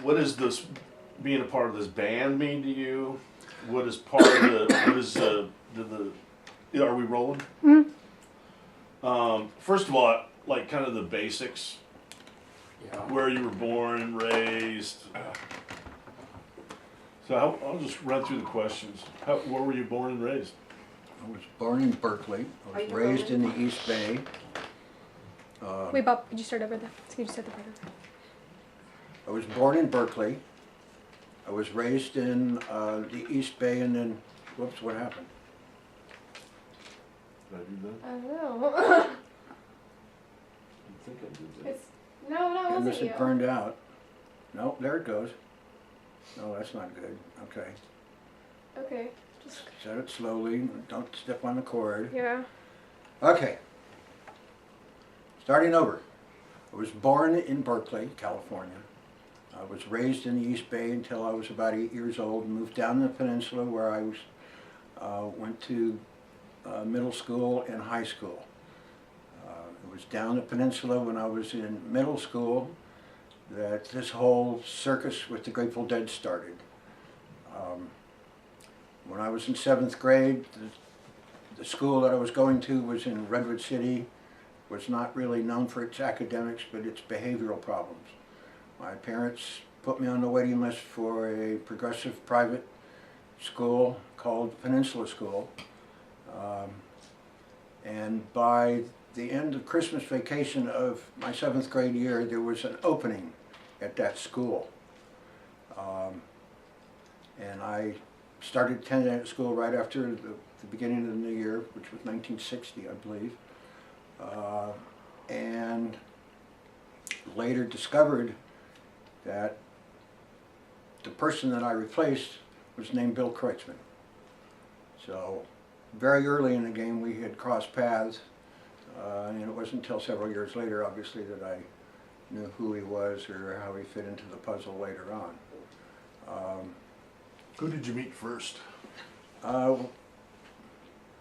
What is this, being a part of this band mean to you? What is part of the, what is, are we rolling? First of all, like kind of the basics, Yeah. where you were born and raised. So I'll just run through the questions. Where were you born and raised? I was born in Berkeley. I was raised in the East Bay. Wait, Bob, could you start over there? Could you start the part over? I was born in Berkeley. I was raised in the East Bay, and then, whoops, what happened? Did I do that? I don't know. I think I did that. It's, no, it Unless wasn't you. it burned out. No, there it goes. No, that's not good. Okay. Okay, just, Set it slowly. Don't step on the cord. yeah. Okay. Starting over. I was born in Berkeley, California. I was raised in the East Bay until I was about 8 years old. Moved down the peninsula where I was, went to middle school and high school. It was down the peninsula when I was in middle school that this whole circus with the Grateful Dead started. When I was in 7th grade, the school that I was going to was in Redwood City. Was not really known for its academics, but its behavioral problems. My parents put me on the waiting list for a progressive private school called Peninsula School. And by the end of Christmas vacation of my 7th grade year, there was an opening at that school. And I started attending that school right after the beginning of the new year, which was 1960, I believe. And later discovered that the person that I replaced was named Bill Kreutzmann. So very early in the game we had crossed paths, and it wasn't until several years later, obviously, that I knew who he was or how he fit into the puzzle later on. Who did you meet first?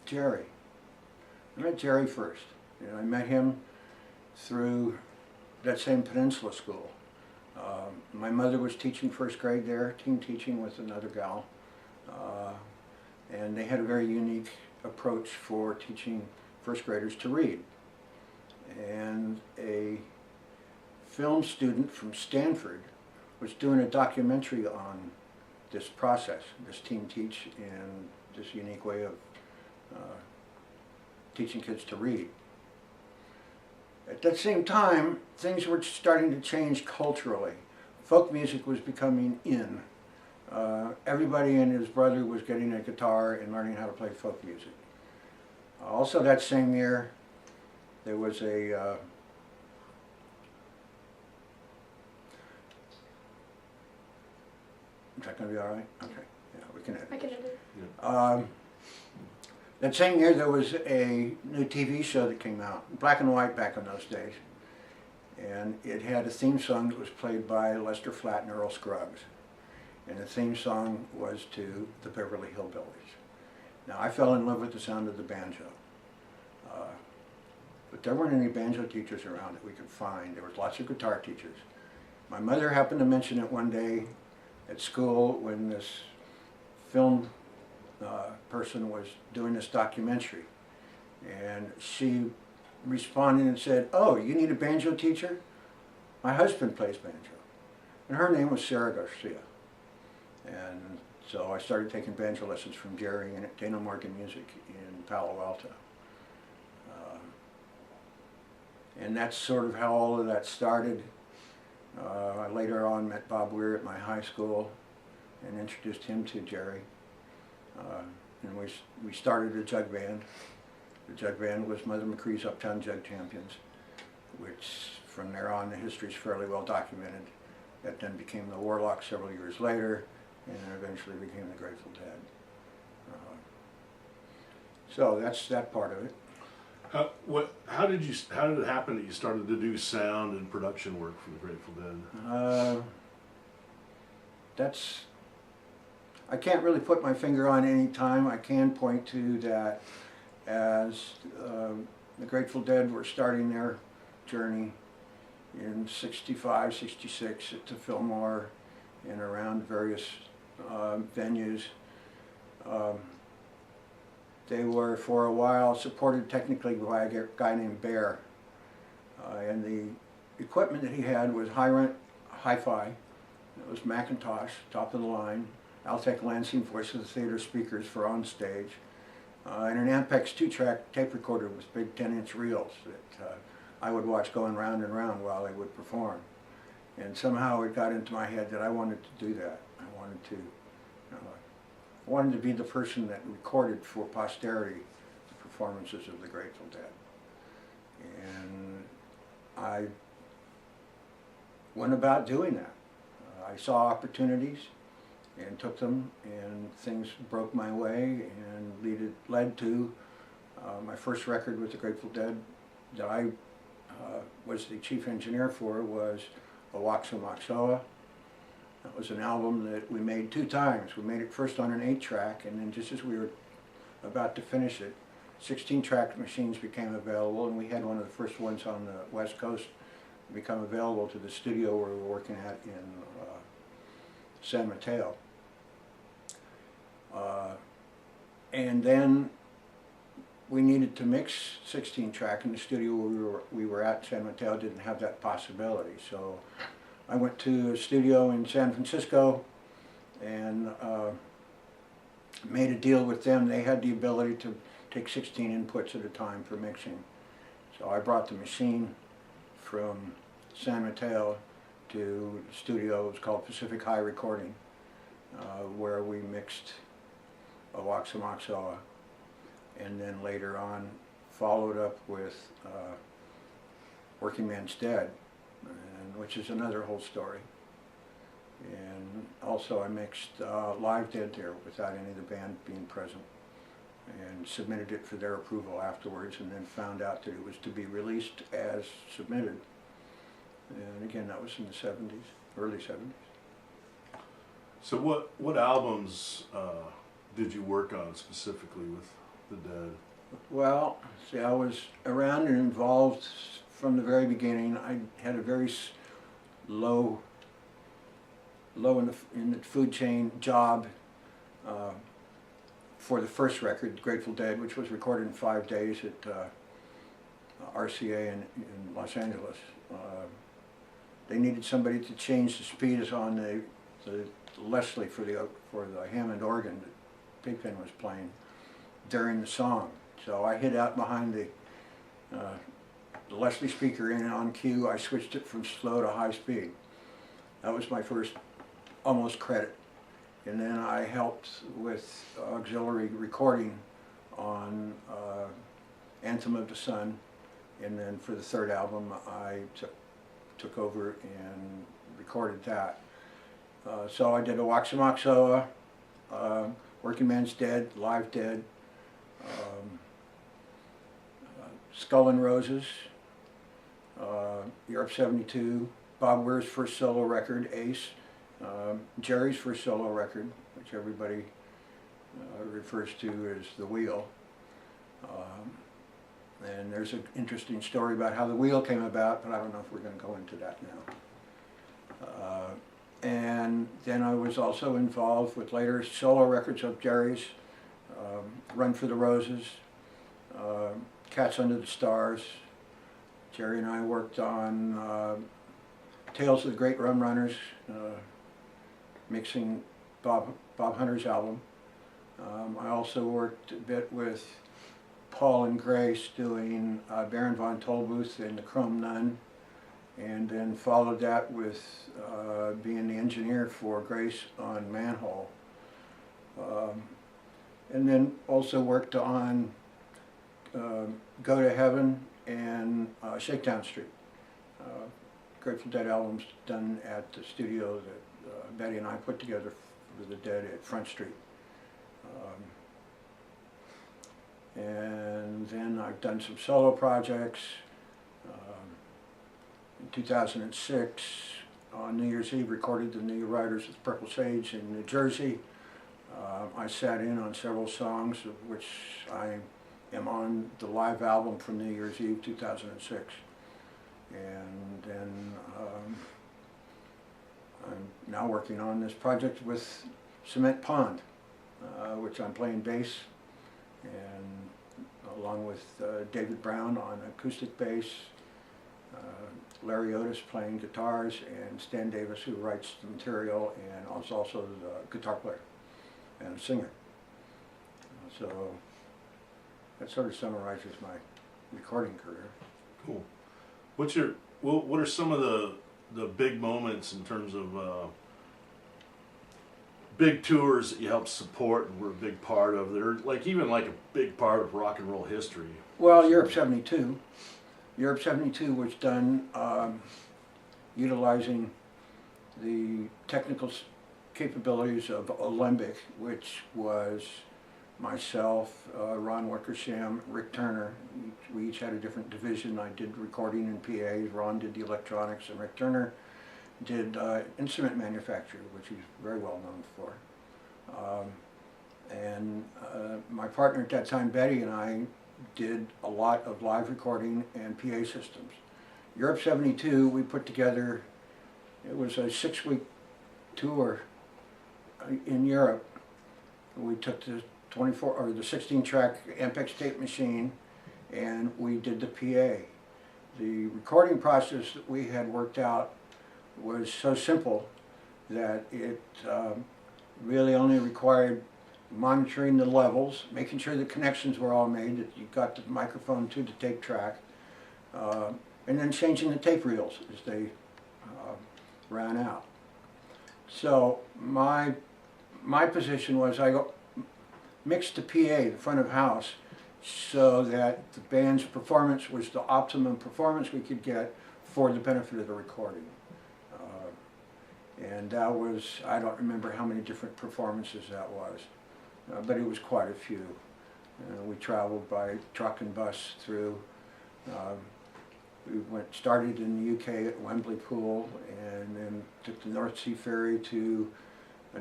Jerry. I met Jerry first. And I met him through that same Peninsula School. My mother was teaching 1st grade there, team teaching with another gal. And they had a very unique approach for teaching 1st graders to read. And a film student from Stanford was doing a documentary on this process, this team teach, and this unique way of teaching kids to read. At that same time, things were starting to change culturally. Folk music was becoming in. Everybody and his brother was getting a guitar and learning how to play folk music. Also that same year, there was a is that going to be all right? Okay, yeah, we can edit. I can edit. Yeah. That same year there was a new TV show that came out, black and white back in those days. And it had a theme song that was played by Lester Flatt and Earl Scruggs. And the theme song was to the Beverly Hillbillies. Now I fell in love with the sound of the banjo. But there weren't any banjo teachers around that we could find. There was lots of guitar teachers. My mother happened to mention it one day at school when this film person was doing this documentary, and she responded and said, "Oh, you need a banjo teacher? My husband plays banjo." And her name was Sarah Garcia. And so I started taking banjo lessons from Jerry and at Dana Morgan Music in Palo Alto. And that's sort of how all of that started. I later on met Bob Weir at my high school and introduced him to Jerry. And we started a jug band. The jug band was Mother McCree's Uptown Jug Champions, which from there on the history is fairly well documented. That then became the Warlocks several years later, and then eventually became the Grateful Dead. So that's that part of it. How did it happen that you started to do sound and production work for the Grateful Dead? I can't really put my finger on any time. I can point to that as the Grateful Dead were starting their journey in 65, 66 at the Fillmore and around various venues. They were, for a while, supported technically by a guy named Bear. And the equipment that he had was high-rent hi-fi. It was Macintosh, top of the line, Altec Lansing voice of the theater speakers for on stage, and an Ampex 2-track tape recorder with big 10-inch reels that I would watch going round and round while they would perform. And somehow it got into my head that I wanted to do that. I wanted to be the person that recorded for posterity the performances of the Grateful Dead. And I went about doing that. I saw opportunities and took them, and things broke my way and led to my first record with the Grateful Dead that I was the chief engineer for was Awaxa Maxoa. That was an album that we made 2 times. We made it first on an 8-track, and then just as we were about to finish it, 16-track machines became available, and we had one of the first ones on the West Coast become available to the studio we were working at in San Mateo. And then we needed to mix 16-track, and the studio we were at, San Mateo, didn't have that possibility. So I went to a studio in San Francisco and made a deal with them. They had the ability to take 16 inputs at a time for mixing. So I brought the machine from San Mateo to the studio. It was called Pacific High Recording, where we mixed Awaxa Maxoa, and then later on followed up with Workingman's Dead, which is another whole story. And also I mixed Live Dead there without any of the band being present, and submitted it for their approval afterwards, and then found out that it was to be released as submitted. And again, that was in the 70s, early 70s. So what albums did you work on specifically with the Dead? Well, see, I was around and involved from the very beginning. I had a very low in the food chain job for the first record, Grateful Dead, which was recorded in 5 days at RCA in Los Angeles. They needed somebody to change the speeds on the Leslie for the Hammond organ that Pigpen was playing during the song. So I hid out behind the Leslie speaker in on cue. I switched it from slow to high speed. That was my first almost credit. And then I helped with auxiliary recording on Anthem of the Sun. And then for the third album, I took over and recorded that. So I did Awaxa Maxoa, Workingman's Dead, Live Dead, Skull and Roses, Europe 72, Bob Weir's first solo record, Ace, Jerry's first solo record, which everybody refers to as The Wheel. And there's an interesting story about how The Wheel came about, but I don't know if we're going to go into that now. And then I was also involved with later solo records of Jerry's, Run for the Roses, Cats Under the Stars. Jerry and I worked on Tales of the Great Rum Runners, mixing Bob Hunter's album. I also worked a bit with Paul and Grace doing Baron von Tolbooth and the Chrome Nun, and then followed that with being the engineer for Grace on Manhole. And then also worked on Go to Heaven and Shakedown Street. Grateful Dead albums done at the studio that Betty and I put together for the Dead at Front Street. And then I've done some solo projects. In 2006, on New Year's Eve, recorded the New Riders with Purple Sage in New Jersey. I sat in on several songs, of which I am on the live album from New Year's Eve 2006. And then I'm now working on this project with Cement Pond, which I'm playing bass, and along with David Brown on acoustic bass, Larry Otis playing guitars, and Stan Davis, who writes the material and is also the guitar player and a singer. So that sort of summarizes my recording career. Cool. What are some of the big moments in terms of big tours that you helped support and were a big part of? They're like even like a big part of rock and roll history. Well, Europe '72. Europe '72 was done utilizing the technical capabilities of Alembic, which was myself, Ron Wickersham, Rick Turner. We each had a different division. I did recording and PAs, Ron did the electronics, and Rick Turner did instrument manufacture, which he's very well known for. And my partner at that time, Betty, and I did a lot of live recording and PA systems. Europe '72, we put together, it was a 6-week tour in Europe. We took the 16-track Ampex tape machine, and we did the PA. The recording process that we had worked out was so simple that it really only required monitoring the levels, making sure the connections were all made, that you got the microphone to the tape track, and then changing the tape reels as they ran out. So my position was I mixed the PA, the front of house, so that the band's performance was the optimum performance we could get for the benefit of the recording. And that was, I don't remember how many different performances that was, but it was quite a few. We traveled by truck and bus through. We started in the UK at Wembley Pool, and then took the North Sea Ferry to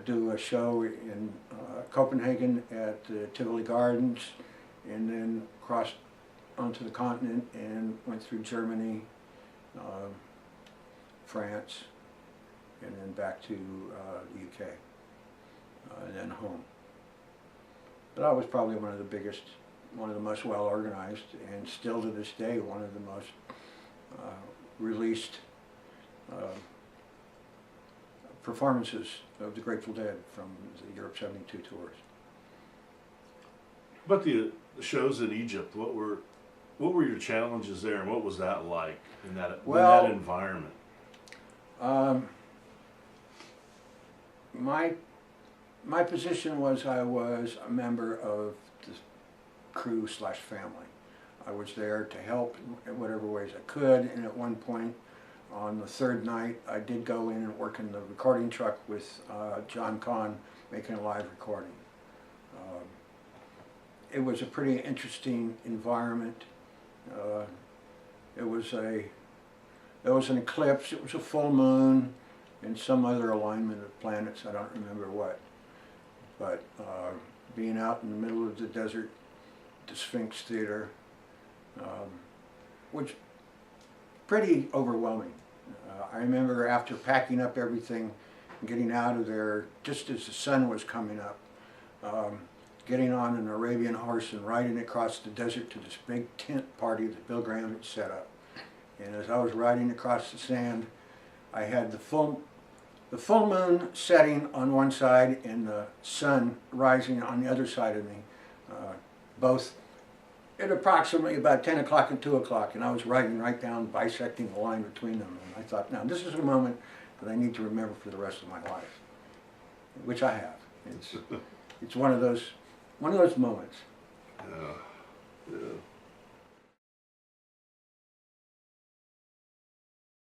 do a show in Copenhagen at the Tivoli Gardens, and then crossed onto the continent and went through Germany, France, and then back to the UK, and then home. But that was probably one of the biggest, one of the most well organized, and still to this day one of the most released performances of the Grateful Dead from the Europe '72 tours. But the shows in Egypt, what were your challenges there, and what was that like in that environment? My position was I was a member of the crew / family. I was there to help in whatever ways I could, and at one point on the third night I did go in and work in the recording truck with John Kahn, making a live recording. It was a pretty interesting environment. There was an eclipse, it was a full moon, and some other alignment of planets, I don't remember what. But being out in the middle of the desert, the Sphinx Theater, was pretty overwhelming. I remember after packing up everything and getting out of there, just as the sun was coming up, getting on an Arabian horse and riding across the desert to this big tent party that Bill Graham had set up. And as I was riding across the sand, I had the full moon setting on one side and the sun rising on the other side of me, both at approximately about 10 o'clock and 2 o'clock, and I was riding right down, bisecting the line between them. And I thought, now this is a moment that I need to remember for the rest of my life, which I have. It's one of those moments. Yeah.